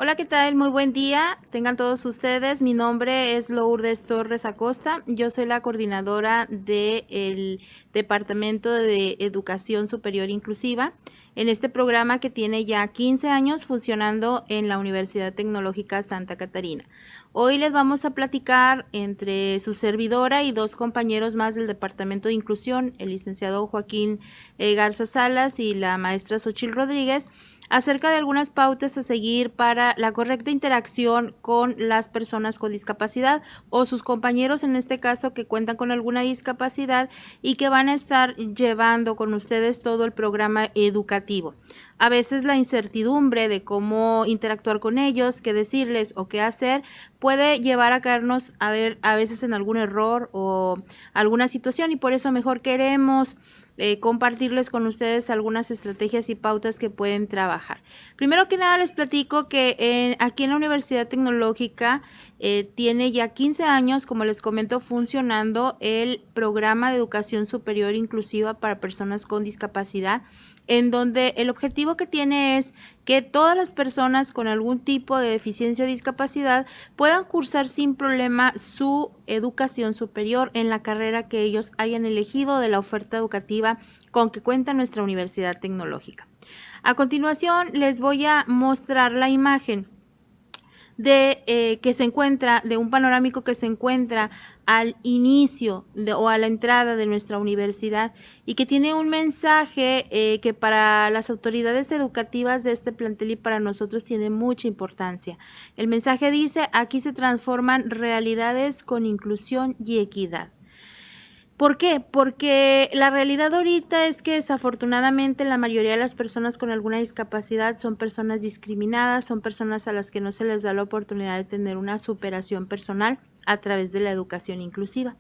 Hola, ¿qué tal? Muy buen día. Tengan todos ustedes. Mi nombre es Lourdes Torres Acosta. Yo soy la coordinadora del Departamento de Educación Superior Inclusiva en este programa que tiene ya 15 años funcionando en la Universidad Tecnológica Santa Catarina. Hoy les vamos a platicar entre su servidora y dos compañeros más del Departamento de Inclusión, el licenciado Joaquín Garza Salas y la maestra Xochitl Rodríguez, acerca de algunas pautas a seguir para la correcta interacción con las personas con discapacidad o sus compañeros, en este caso, que cuentan con alguna discapacidad y que van a estar llevando con ustedes todo el programa educativo. A veces la incertidumbre de cómo interactuar con ellos, qué decirles o qué hacer, puede llevar a caernos a veces en algún error o alguna situación, y por eso mejor queremos compartirles con ustedes algunas estrategias y pautas que pueden trabajar. Primero que nada les platico que aquí en la Universidad Tecnológica tiene ya 15 años, como les comento, funcionando el programa de educación superior inclusiva para personas con discapacidad, en donde el objetivo que tiene es que todas las personas con algún tipo de deficiencia o discapacidad puedan cursar sin problema su educación superior en la carrera que ellos hayan elegido de la oferta educativa con que cuenta nuestra Universidad Tecnológica. A continuación les voy a mostrar la imagen que se encuentra, de un panorámico que se encuentra al inicio o a la entrada de nuestra universidad, y que tiene un mensaje que para las autoridades educativas de este plantel y para nosotros tiene mucha importancia. El mensaje dice: aquí se transforman realidades con inclusión y equidad. ¿Por qué? Porque la realidad ahorita es que desafortunadamente la mayoría de las personas con alguna discapacidad son personas discriminadas, son personas a las que no se les da la oportunidad de tener una superación personal a través de la educación inclusiva.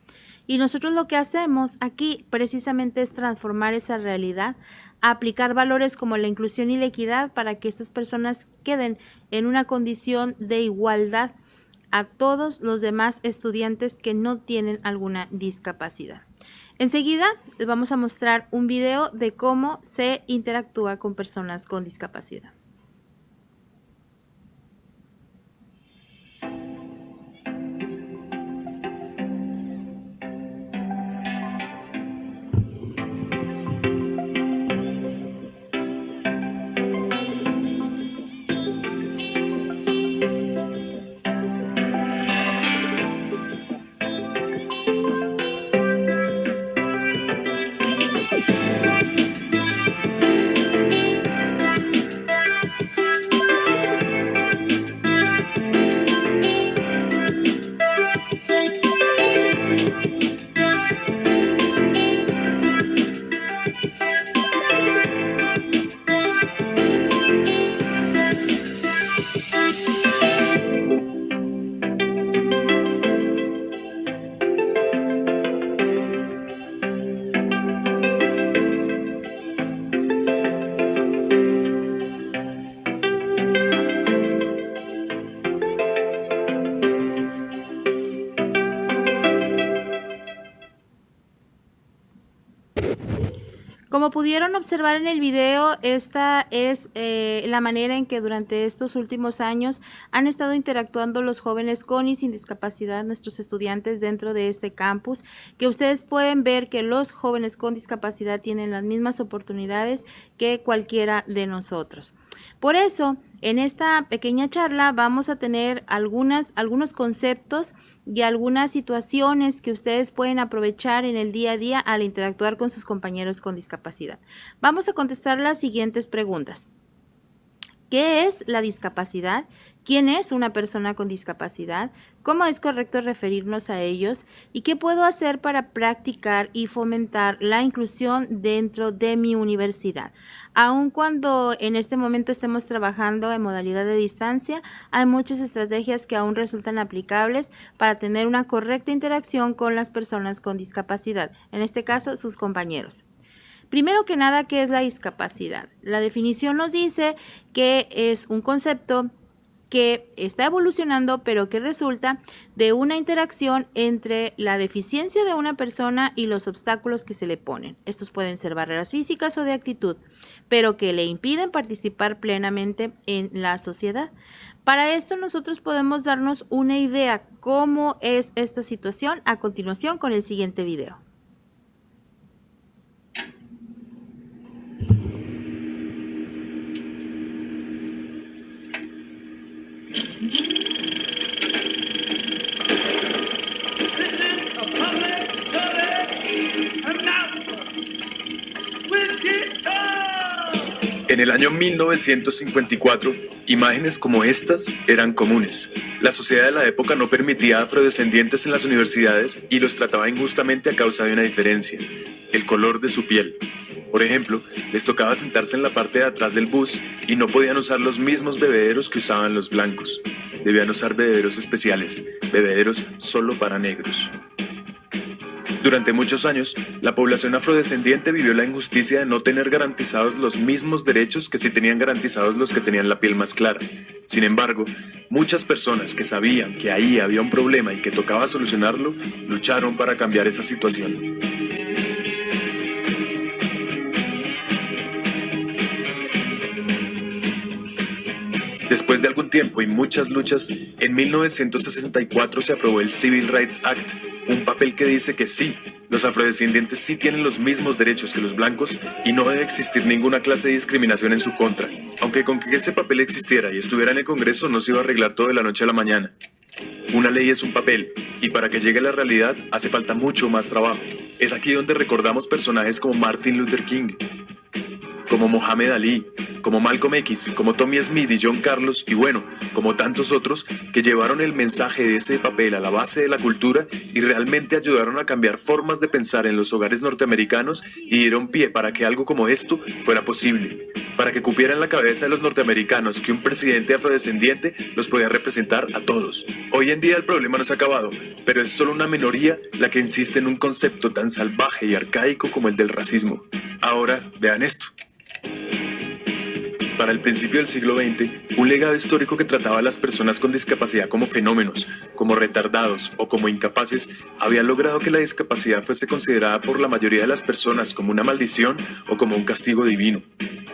Y nosotros lo que hacemos aquí precisamente es transformar esa realidad, aplicar valores como la inclusión y la equidad para que estas personas queden en una condición de igualdad a todos los demás estudiantes que no tienen alguna discapacidad. Enseguida les vamos a mostrar un video de cómo se interactúa con personas con discapacidad. Como pudieron observar en el video, esta es la manera en que durante estos últimos años han estado interactuando los jóvenes con y sin discapacidad, nuestros estudiantes dentro de este campus, que ustedes pueden ver que los jóvenes con discapacidad tienen las mismas oportunidades que cualquiera de nosotros. Por eso, en esta pequeña charla vamos a tener algunos conceptos y algunas situaciones que ustedes pueden aprovechar en el día a día al interactuar con sus compañeros con discapacidad. Vamos a contestar las siguientes preguntas. ¿Qué es la discapacidad? ¿Quién es una persona con discapacidad? ¿Cómo es correcto referirnos a ellos? ¿Y qué puedo hacer para practicar y fomentar la inclusión dentro de mi universidad? Aun cuando en este momento estemos trabajando en modalidad de distancia, hay muchas estrategias que aún resultan aplicables para tener una correcta interacción con las personas con discapacidad, en este caso sus compañeros. Primero que nada, ¿qué es la discapacidad? La definición nos dice que es un concepto que está evolucionando, pero que resulta de una interacción entre la deficiencia de una persona y los obstáculos que se le ponen. Estos pueden ser barreras físicas o de actitud, pero que le impiden participar plenamente en la sociedad. Para esto nosotros podemos darnos una idea cómo es esta situación a continuación con el siguiente video. En el año 1954, imágenes como estas eran comunes. La sociedad de la época no permitía a afrodescendientes en las universidades y los trataba injustamente a causa de una diferencia: el color de su piel. Por ejemplo, les tocaba sentarse en la parte de atrás del bus y no podían usar los mismos bebederos que usaban los blancos. Debían usar bebederos especiales, bebederos solo para negros. Durante muchos años, la población afrodescendiente vivió la injusticia de no tener garantizados los mismos derechos que sí tenían garantizados los que tenían la piel más clara. Sin embargo, muchas personas que sabían que ahí había un problema y que tocaba solucionarlo, lucharon para cambiar esa situación. Después de algún tiempo y muchas luchas, en 1964 se aprobó el Civil Rights Act, un papel que dice que sí, los afrodescendientes sí tienen los mismos derechos que los blancos y no debe existir ninguna clase de discriminación en su contra. Aunque con que ese papel existiera y estuviera en el Congreso no se iba a arreglar todo de la noche a la mañana. Una ley es un papel, y para que llegue a la realidad hace falta mucho más trabajo. Es aquí donde recordamos personajes como Martin Luther King, como Mohamed Ali, como Malcolm X, como Tommy Smith y John Carlos, y bueno, como tantos otros que llevaron el mensaje de ese papel a la base de la cultura y realmente ayudaron a cambiar formas de pensar en los hogares norteamericanos y dieron pie para que algo como esto fuera posible, para que cupiera en la cabeza de los norteamericanos que un presidente afrodescendiente los podía representar a todos. Hoy en día el problema no se ha acabado, pero es solo una minoría la que insiste en un concepto tan salvaje y arcaico como el del racismo. Ahora, vean esto. Para el principio del siglo XX, un legado histórico que trataba a las personas con discapacidad como fenómenos, como retardados o como incapaces, había logrado que la discapacidad fuese considerada por la mayoría de las personas como una maldición o como un castigo divino.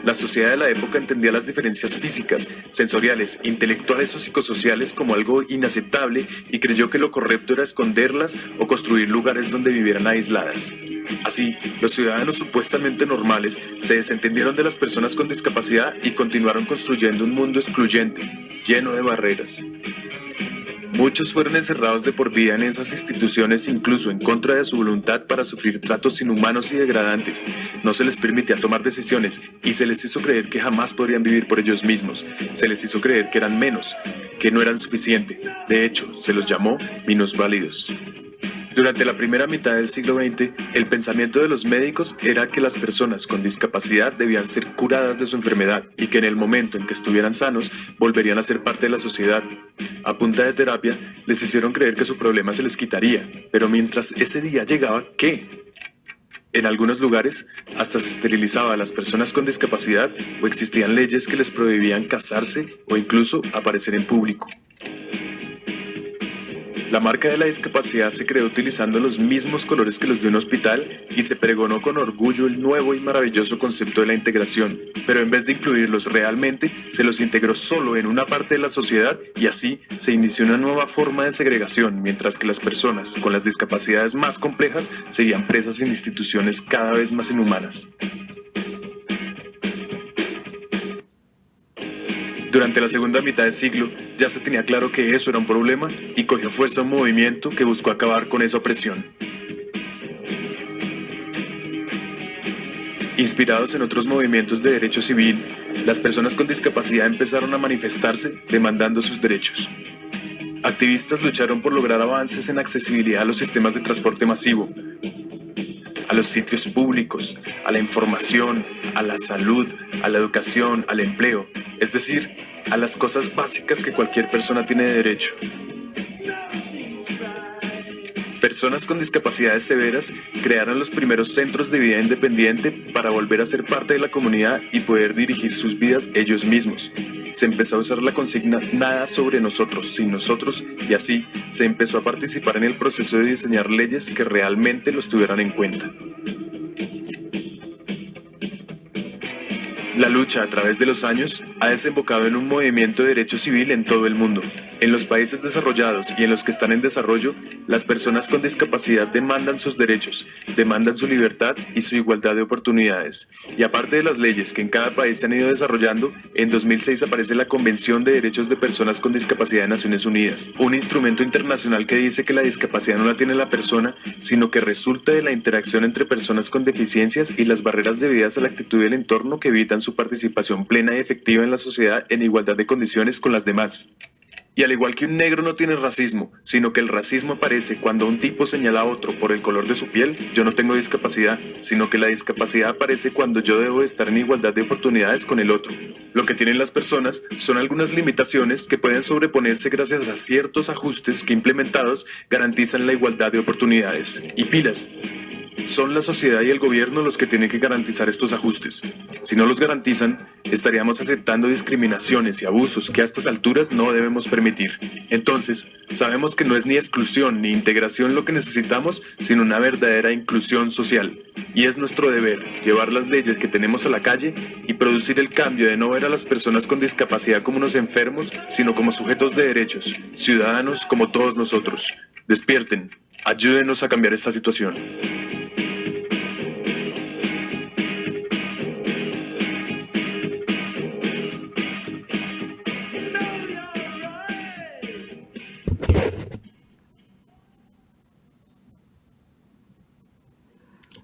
La sociedad de la época entendía las diferencias físicas, sensoriales, intelectuales o psicosociales como algo inaceptable y creyó que lo correcto era esconderlas o construir lugares donde vivieran aisladas. Así, los ciudadanos supuestamente normales se desentendieron de las personas con discapacidad y continuaron construyendo un mundo excluyente, lleno de barreras. Muchos fueron encerrados de por vida en esas instituciones, incluso en contra de su voluntad, para sufrir tratos inhumanos y degradantes. No se les permitía tomar decisiones y se les hizo creer que jamás podrían vivir por ellos mismos. Se les hizo creer que eran menos, que no eran suficiente. De hecho, se los llamó minusválidos. Durante la primera mitad del siglo XX, el pensamiento de los médicos era que las personas con discapacidad debían ser curadas de su enfermedad y que en el momento en que estuvieran sanos, volverían a ser parte de la sociedad. A punta de terapia, les hicieron creer que su problema se les quitaría, pero mientras ese día llegaba, ¿qué? En algunos lugares, hasta se esterilizaba a las personas con discapacidad o existían leyes que les prohibían casarse o incluso aparecer en público. La marca de la discapacidad se creó utilizando los mismos colores que los de un hospital y se pregonó con orgullo el nuevo y maravilloso concepto de la integración, pero en vez de incluirlos realmente, se los integró solo en una parte de la sociedad y así se inició una nueva forma de segregación, mientras que las personas con las discapacidades más complejas seguían presas en instituciones cada vez más inhumanas. Durante la segunda mitad del siglo, ya se tenía claro que eso era un problema y cogió fuerza un movimiento que buscó acabar con esa opresión. Inspirados en otros movimientos de derecho civil, las personas con discapacidad empezaron a manifestarse demandando sus derechos. Activistas lucharon por lograr avances en accesibilidad a los sistemas de transporte masivo, a los sitios públicos, a la información, a la salud, a la educación, al empleo, es decir, a las cosas básicas que cualquier persona tiene derecho. Personas con discapacidades severas crearon los primeros centros de vida independiente para volver a ser parte de la comunidad y poder dirigir sus vidas ellos mismos. Se empezó a usar la consigna "nada sobre nosotros, sin nosotros", y así se empezó a participar en el proceso de diseñar leyes que realmente los tuvieran en cuenta. La lucha a través de los años ha desembocado en un movimiento de derecho civil en todo el mundo. En los países desarrollados y en los que están en desarrollo, las personas con discapacidad demandan sus derechos, demandan su libertad y su igualdad de oportunidades. Y aparte de las leyes que en cada país se han ido desarrollando, en 2006 aparece la Convención de Derechos de Personas con Discapacidad de Naciones Unidas, un instrumento internacional que dice que la discapacidad no la tiene la persona, sino que resulta de la interacción entre personas con deficiencias y las barreras debidas a la actitud del entorno que evitan su participación plena y efectiva en la sociedad en igualdad de condiciones con las demás. Y al igual que un negro no tiene racismo, sino que el racismo aparece cuando un tipo señala a otro por el color de su piel, yo no tengo discapacidad, sino que la discapacidad aparece cuando yo dejo de estar en igualdad de oportunidades con el otro. Lo que tienen las personas son algunas limitaciones que pueden sobreponerse gracias a ciertos ajustes que implementados garantizan la igualdad de oportunidades. Y pilas. Son la sociedad y el gobierno los que tienen que garantizar estos ajustes. Si no los garantizan, estaríamos aceptando discriminaciones y abusos que a estas alturas no debemos permitir. Entonces, sabemos que no es ni exclusión ni integración lo que necesitamos, sino una verdadera inclusión social. Y es nuestro deber llevar las leyes que tenemos a la calle y producir el cambio de no ver a las personas con discapacidad como unos enfermos, sino como sujetos de derechos, ciudadanos como todos nosotros. Despierten, ayúdenos a cambiar esta situación.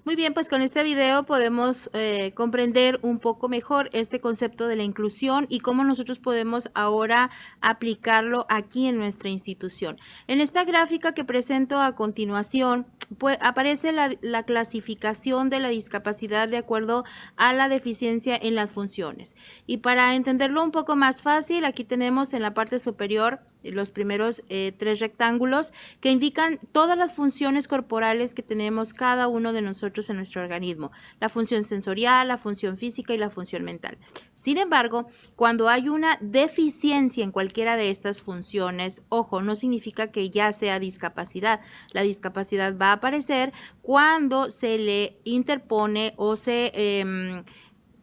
Muy bien, pues con este video podemos comprender un poco mejor este concepto de la inclusión y cómo nosotros podemos ahora aplicarlo aquí en nuestra institución. En esta gráfica que presento a continuación, pues, aparece la clasificación de la discapacidad de acuerdo a la deficiencia en las funciones. Y para entenderlo un poco más fácil, aquí tenemos en la parte superior los primeros 3 rectángulos que indican todas las funciones corporales que tenemos cada uno de nosotros en nuestro organismo, la función sensorial, la función física y la función mental. Sin embargo, cuando hay una deficiencia en cualquiera de estas funciones, ojo, no significa que ya sea discapacidad. La discapacidad va a aparecer cuando se le interpone o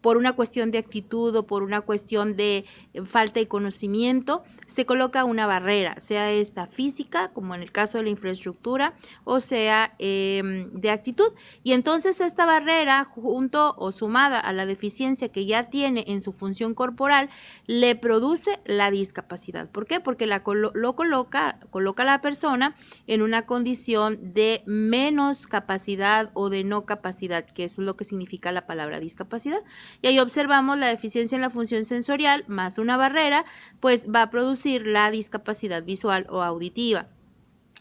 por una cuestión de actitud o por una cuestión de falta de conocimiento, se coloca una barrera, sea esta física, como en el caso de la infraestructura, o sea de actitud. Y entonces esta barrera, junto o sumada a la deficiencia que ya tiene en su función corporal, le produce la discapacidad. ¿Por qué? Porque coloca a la persona en una condición de menos capacidad o de no capacidad, que es lo que significa la palabra discapacidad. Y ahí observamos la deficiencia en la función sensorial más una barrera, pues va a producir la discapacidad visual o auditiva.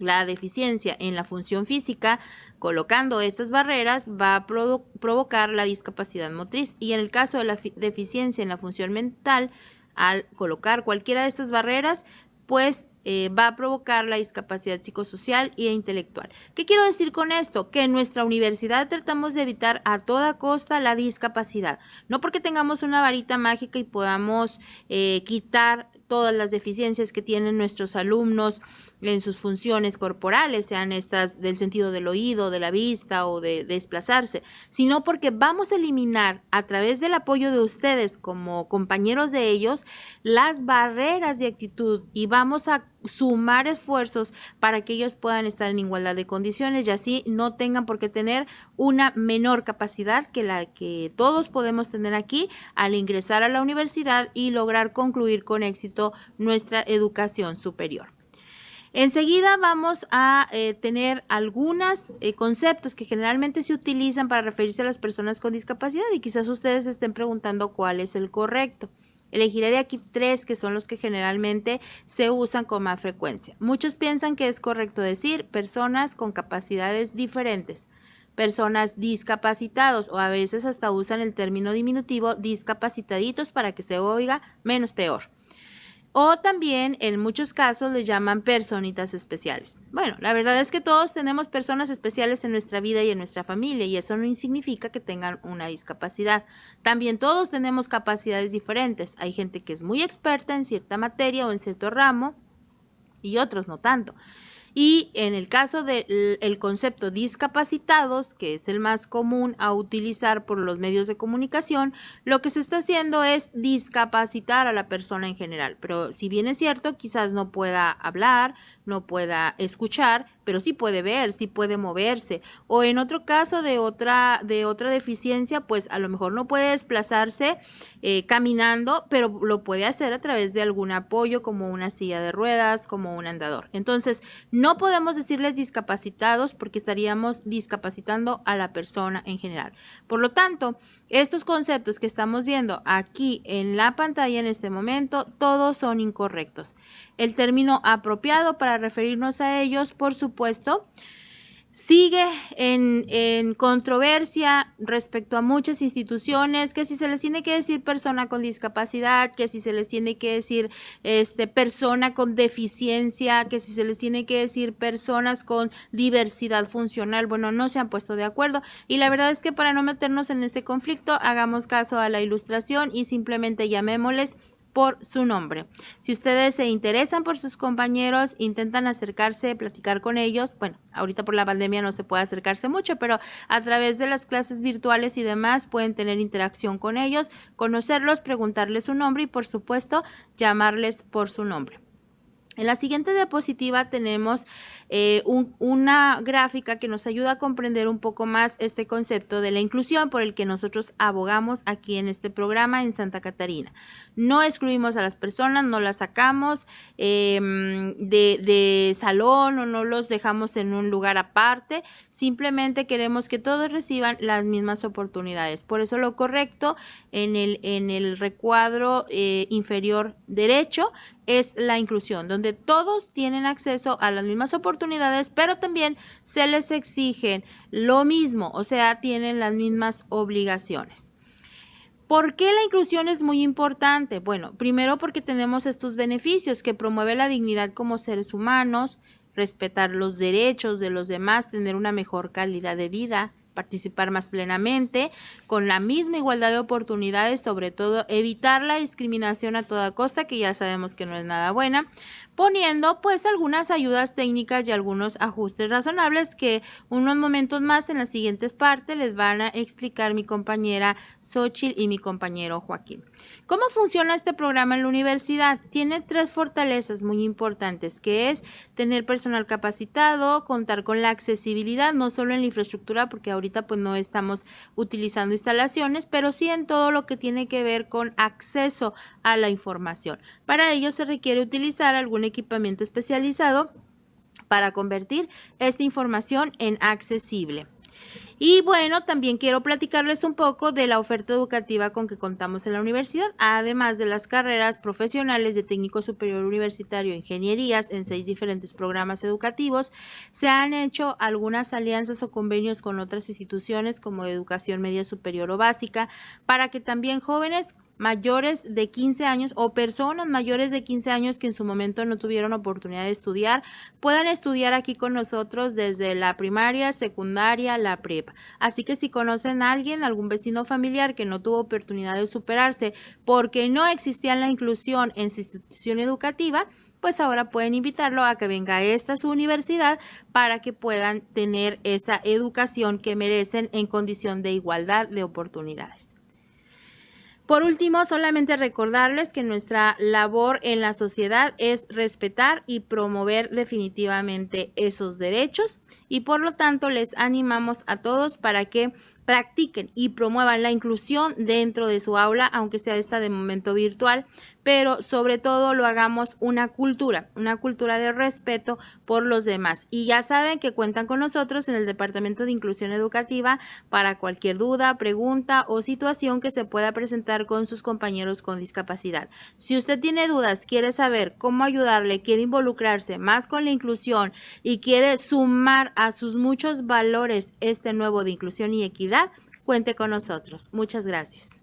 La deficiencia en la función física, colocando estas barreras, va a provocar la discapacidad motriz. Y en el caso de la deficiencia en la función mental, al colocar cualquiera de estas barreras, pues va a provocar la discapacidad psicosocial e intelectual. ¿Qué quiero decir con esto? Que en nuestra universidad tratamos de evitar a toda costa la discapacidad. No porque tengamos una varita mágica y podamos quitar todas las deficiencias que tienen nuestros alumnos en sus funciones corporales, sean estas del sentido del oído, de la vista o de desplazarse, sino porque vamos a eliminar a través del apoyo de ustedes como compañeros de ellos las barreras de actitud y vamos a sumar esfuerzos para que ellos puedan estar en igualdad de condiciones y así no tengan por qué tener una menor capacidad que la que todos podemos tener aquí al ingresar a la universidad y lograr concluir con éxito nuestra educación superior. Enseguida vamos a tener algunos conceptos que generalmente se utilizan para referirse a las personas con discapacidad y quizás ustedes estén preguntando cuál es el correcto. Elegiré de aquí 3 que son los que generalmente se usan con más frecuencia. Muchos piensan que es correcto decir personas con capacidades diferentes, personas discapacitados o a veces hasta usan el término diminutivo discapacitaditos para que se oiga menos peor. O también en muchos casos les llaman personitas especiales. Bueno, la verdad es que todos tenemos personas especiales en nuestra vida y en nuestra familia y eso no significa que tengan una discapacidad. También todos tenemos capacidades diferentes. Hay gente que es muy experta en cierta materia o en cierto ramo y otros no tanto. Y en el caso del concepto discapacitados, que es el más común a utilizar por los medios de comunicación, lo que se está haciendo es discapacitar a la persona en general. Pero si bien es cierto, quizás no pueda hablar, no pueda escuchar, pero sí puede ver, sí puede moverse. O en otro caso de otra deficiencia, pues a lo mejor no puede desplazarse caminando, pero lo puede hacer a través de algún apoyo como una silla de ruedas, como un andador. Entonces, no podemos decirles discapacitados porque estaríamos discapacitando a la persona en general. Por lo tanto, estos conceptos que estamos viendo aquí en la pantalla en este momento, todos son incorrectos. El término apropiado para referirnos a ellos, por supuesto, sigue en controversia respecto a muchas instituciones, que si se les tiene que decir persona con discapacidad, que si se les tiene que decir persona con deficiencia, que si se les tiene que decir personas con diversidad funcional. Bueno, no se han puesto de acuerdo y la verdad es que para no meternos en ese conflicto, hagamos caso a la ilustración y simplemente llamémosles por su nombre. Si ustedes se interesan por sus compañeros, intentan acercarse, platicar con ellos, bueno, ahorita por la pandemia no se puede acercarse mucho, pero a través de las clases virtuales y demás pueden tener interacción con ellos, conocerlos, preguntarles su nombre y por supuesto llamarles por su nombre. En la siguiente diapositiva tenemos una gráfica que nos ayuda a comprender un poco más este concepto de la inclusión por el que nosotros abogamos aquí en este programa en Santa Catarina. No excluimos a las personas, no las sacamos de salón o no los dejamos en un lugar aparte, simplemente queremos que todos reciban las mismas oportunidades. Por eso lo correcto en el recuadro inferior derecho es la inclusión, donde todos tienen acceso a las mismas oportunidades, pero también se les exigen lo mismo, o sea, tienen las mismas obligaciones. ¿Por qué la inclusión es muy importante? Bueno, primero porque tenemos estos beneficios que promueve la dignidad como seres humanos, respetar los derechos de los demás, tener una mejor calidad de vida, participar más plenamente, con la misma igualdad de oportunidades, sobre todo evitar la discriminación a toda costa, que ya sabemos que no es nada buena, poniendo pues algunas ayudas técnicas y algunos ajustes razonables que unos momentos más en las siguientes partes les van a explicar mi compañera Xochitl y mi compañero Joaquín. ¿Cómo funciona este programa en la universidad? Tiene 3 fortalezas muy importantes, que es tener personal capacitado, contar con la accesibilidad, no solo en la infraestructura, porque ahorita pues no estamos utilizando instalaciones, pero sí en todo lo que tiene que ver con acceso a la información. Para ello se requiere utilizar algún equipamiento especializado para convertir esta información en accesible. Y bueno, también quiero platicarles un poco de la oferta educativa con que contamos en la universidad, además de las carreras profesionales de técnico superior universitario, ingenierías en 6 diferentes programas educativos. Se han hecho algunas alianzas o convenios con otras instituciones como educación media superior o básica para que también jóvenes mayores de 15 años o personas mayores de 15 años que en su momento no tuvieron oportunidad de estudiar, puedan estudiar aquí con nosotros desde la primaria, secundaria, la prepa. Así que si conocen a alguien, algún vecino familiar que no tuvo oportunidad de superarse porque no existía la inclusión en su institución educativa, pues ahora pueden invitarlo a que venga a esta su universidad para que puedan tener esa educación que merecen en condición de igualdad de oportunidades. Por último, solamente recordarles que nuestra labor en la sociedad es respetar y promover definitivamente esos derechos y por lo tanto les animamos a todos para que practiquen y promuevan la inclusión dentro de su aula, aunque sea esta de momento virtual, pero sobre todo lo hagamos una cultura de respeto por los demás. Y ya saben que cuentan con nosotros en el Departamento de Inclusión Educativa para cualquier duda, pregunta o situación que se pueda presentar con sus compañeros con discapacidad. Si usted tiene dudas, quiere saber cómo ayudarle, quiere involucrarse más con la inclusión y quiere sumar a sus muchos valores este nuevo de inclusión y equidad, cuente con nosotros. Muchas gracias.